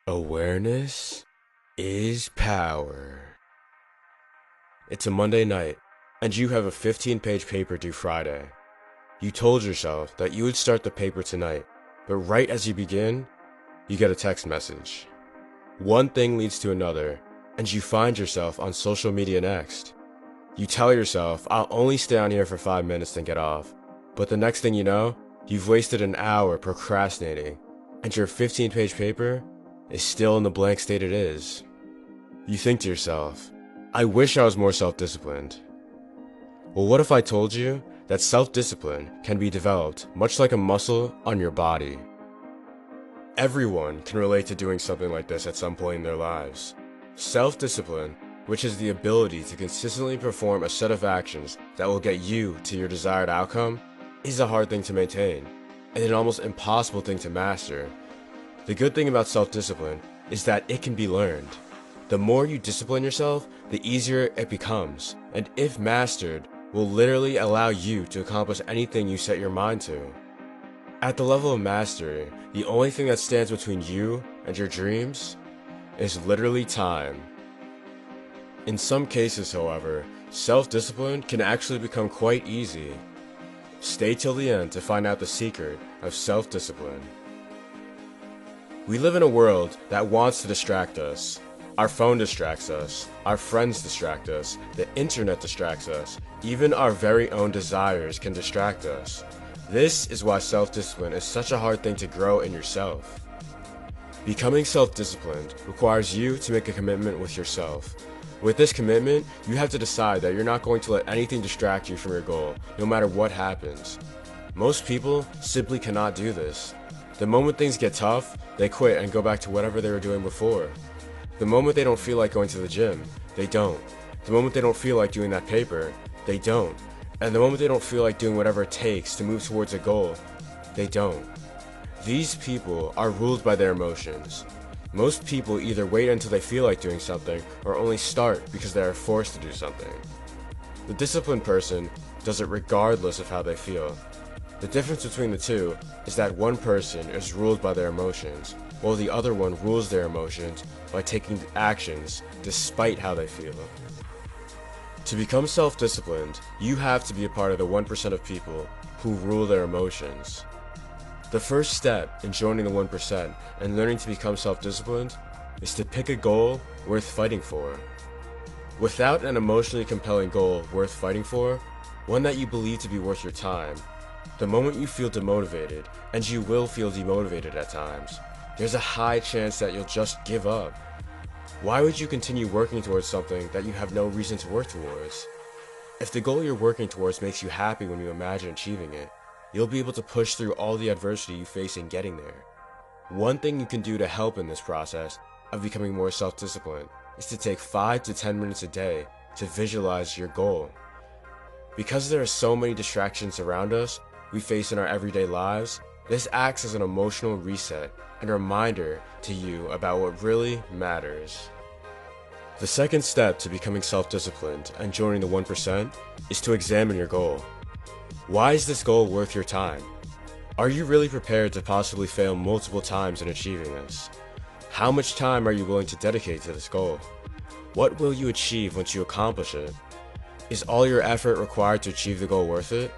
Awareness is power. It's a Monday night, and you have a 15-page paper due Friday. You told yourself that you would start the paper tonight, but right as you begin, you get a text message. One thing leads to another, and you find yourself on social media next. You tell yourself, I'll only stay on here for 5 minutes and get off. But the next thing you know, you've wasted an hour procrastinating, and your 15-page paper is still in the blank state it is. You think to yourself, I wish I was more self-disciplined. Well, what if I told you that self-discipline can be developed much like a muscle on your body? Everyone can relate to doing something like this at some point in their lives. Self-discipline, which is the ability to consistently perform a set of actions that will get you to your desired outcome, is a hard thing to maintain, and an almost impossible thing to master. The good thing about self-discipline is that it can be learned. The more you discipline yourself, the easier it becomes, and if mastered, will literally allow you to accomplish anything you set your mind to. At the level of mastery, the only thing that stands between you and your dreams is literally time. In some cases, however, self-discipline can actually become quite easy. Stay till the end to find out the secret of self-discipline. We live in a world that wants to distract us. Our phone distracts us, our friends distract us, the internet distracts us, even our very own desires can distract us. This is why self-discipline is such a hard thing to grow in yourself. Becoming self-disciplined requires you to make a commitment with yourself. With this commitment, you have to decide that you're not going to let anything distract you from your goal, no matter what happens. Most people simply cannot do this. The moment things get tough, they quit and go back to whatever they were doing before. The moment they don't feel like going to the gym, they don't. The moment they don't feel like doing that paper, they don't. And the moment they don't feel like doing whatever it takes to move towards a goal, they don't. These people are ruled by their emotions. Most people either wait until they feel like doing something or only start because they are forced to do something. The disciplined person does it regardless of how they feel. The difference between the two is that one person is ruled by their emotions, while the other one rules their emotions by taking actions despite how they feel. To become self-disciplined, you have to be a part of the 1% of people who rule their emotions. The first step in joining the 1% and learning to become self-disciplined is to pick a goal worth fighting for. Without an emotionally compelling goal worth fighting for, one that you believe to be worth your time, the moment you feel demotivated, and you will feel demotivated at times, there's a high chance that you'll just give up. Why would you continue working towards something that you have no reason to work towards? If the goal you're working towards makes you happy when you imagine achieving it, you'll be able to push through all the adversity you face in getting there. One thing you can do to help in this process of becoming more self-disciplined is to take 5 to 10 minutes a day to visualize your goal. Because there are so many distractions around us we face in our everyday lives, this acts as an emotional reset and a reminder to you about what really matters. The second step to becoming self-disciplined and joining the 1% is to examine your goal. Why is this goal worth your time? Are you really prepared to possibly fail multiple times in achieving this? How much time are you willing to dedicate to this goal? What will you achieve once you accomplish it? Is all your effort required to achieve the goal worth it?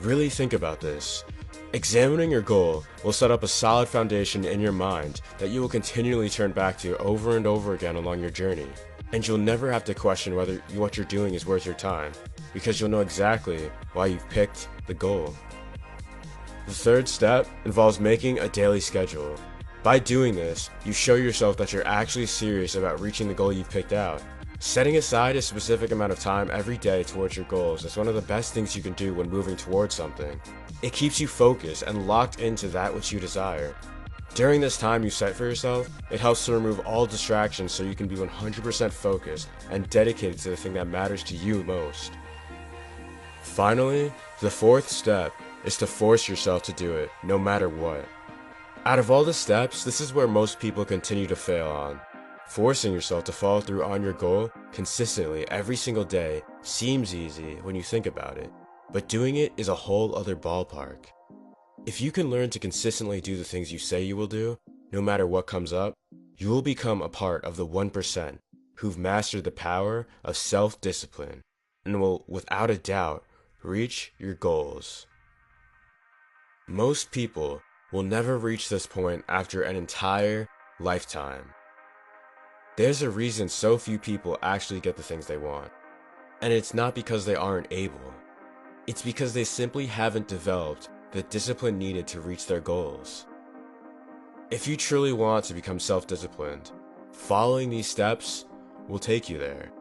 Really think about this. Examining your goal will set up a solid foundation in your mind that you will continually turn back to over and over again along your journey. And you'll never have to question whether what you're doing is worth your time, because you'll know exactly why you've picked the goal. The third step involves making a daily schedule. By doing this, you show yourself that you're actually serious about reaching the goal you've picked out. Setting aside a specific amount of time every day towards your goals is one of the best things you can do when moving towards something. It keeps you focused and locked into that which you desire. During this time you set for yourself, it helps to remove all distractions so you can be 100% focused and dedicated to the thing that matters to you most. Finally, the fourth step is to force yourself to do it, no matter what. Out of all the steps, this is where most people continue to fail on. Forcing yourself to follow through on your goal consistently every single day seems easy when you think about it, but doing it is a whole other ballpark. If you can learn to consistently do the things you say you will do, no matter what comes up, you will become a part of the 1% who've mastered the power of self-discipline and will, without a doubt, reach your goals. Most people will never reach this point after an entire lifetime. There's a reason so few people actually get the things they want. And it's not because they aren't able. It's because they simply haven't developed the discipline needed to reach their goals. If you truly want to become self-disciplined, following these steps will take you there.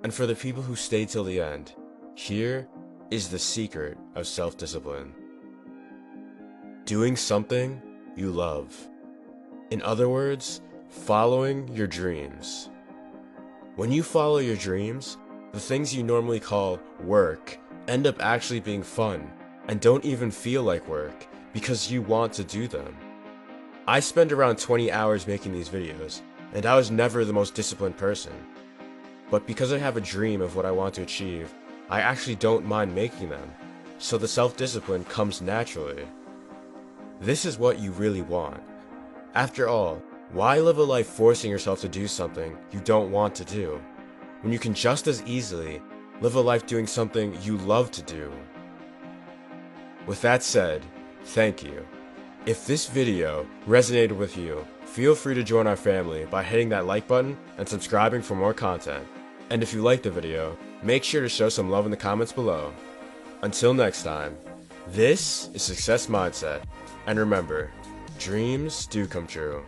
And for the people who stay till the end, here is the secret of self-discipline. Doing something you love. In other words, following your dreams. When you follow your dreams, the things you normally call work end up actually being fun and don't even feel like work because you want to do them. I spend around 20 hours making these videos, and I was never the most disciplined person. But because I have a dream of what I want to achieve, I actually don't mind making them, so the self-discipline comes naturally. This is what you really want. After all, why live a life forcing yourself to do something you don't want to do, when you can just as easily live a life doing something you love to do? With that said, thank you. If this video resonated with you, feel free to join our family by hitting that like button and subscribing for more content. And if you liked the video, make sure to show some love in the comments below. Until next time, this is Success Mindset, and remember, dreams do come true.